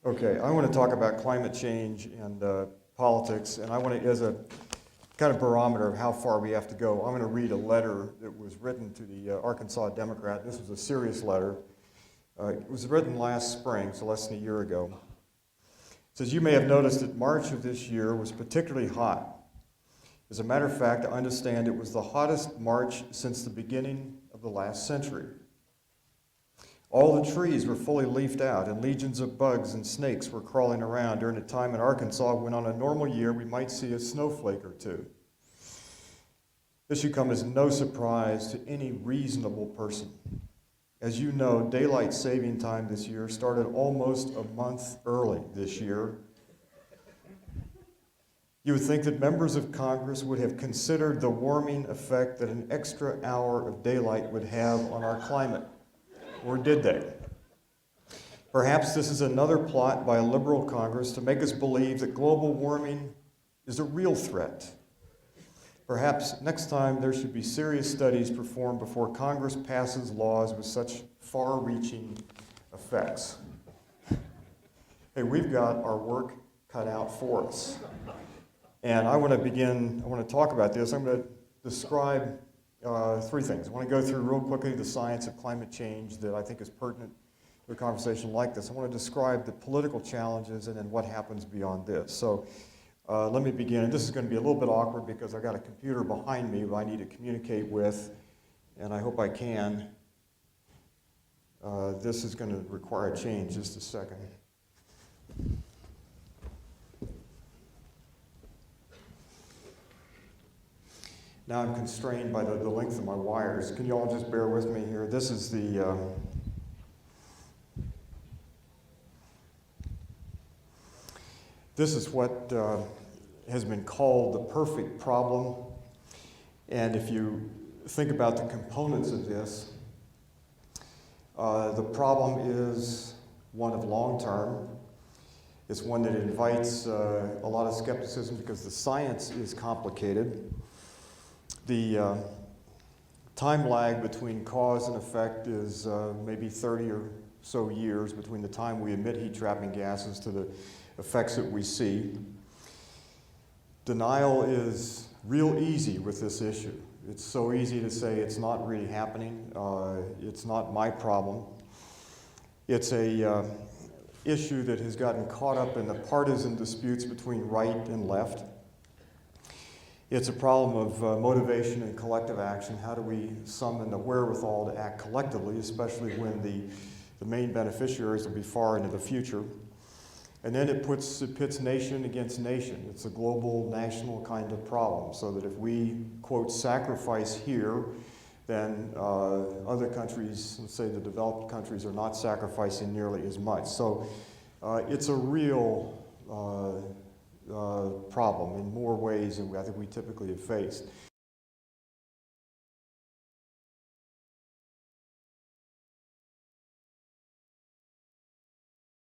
Okay, I want to talk about climate change and politics, and I want to, as a kind of barometer of how far we have to go, I'm going to read a letter that was written to the Arkansas Democrat. This was a serious letter. It was written last spring, so less than a year ago. It says, "You may have noticed that March of this year was particularly hot. As a matter of fact, I understand it was the hottest March since the beginning of the last century. All the trees were fully leafed out, and legions of bugs and snakes were crawling around during a time in Arkansas when on a normal year we might see a snowflake or two. This should come as no surprise to any reasonable person. As you know, daylight saving time this year started almost a month early this year. You would think that members of Congress would have considered the warming effect that an extra hour of daylight would have on our climate. Or did they? Perhaps this is another plot by a liberal Congress to make us believe that global warming is a real threat. Perhaps next time there should be serious studies performed before Congress passes laws with such far-reaching effects." Hey, we've got our work cut out for us. And I want to talk about this. I'm going to describe three things. I want to go through real quickly the science of climate change that I think is pertinent to a conversation like this. I want to describe the political challenges and then what happens beyond this. So let me begin. And this is going to be a little bit awkward because I've got a computer behind me who I need to communicate with, and I hope I can. This is going to require a change. Just a second. Now I'm constrained by the length of my wires. Can you all just bear with me here? This is what has been called the perfect problem. And if you think about the components of this, the problem is one of long term. It's one that invites a lot of skepticism because the science is complicated. The time lag between cause and effect is maybe 30 or so years between the time we emit heat-trapping gases to the effects that we see. Denial is real easy with this issue. It's so easy to say it's not really happening. It's not my problem. It's a issue that has gotten caught up in the partisan disputes between right and left. It's a problem of motivation and collective action. How do we summon the wherewithal to act collectively, especially when the main beneficiaries will be far into the future? And then it pits nation against nation. It's a global, national kind of problem, so that if we, quote, sacrifice here, then other countries, let's say the developed countries, are not sacrificing nearly as much. So it's a real problem in more ways than I think we typically have faced.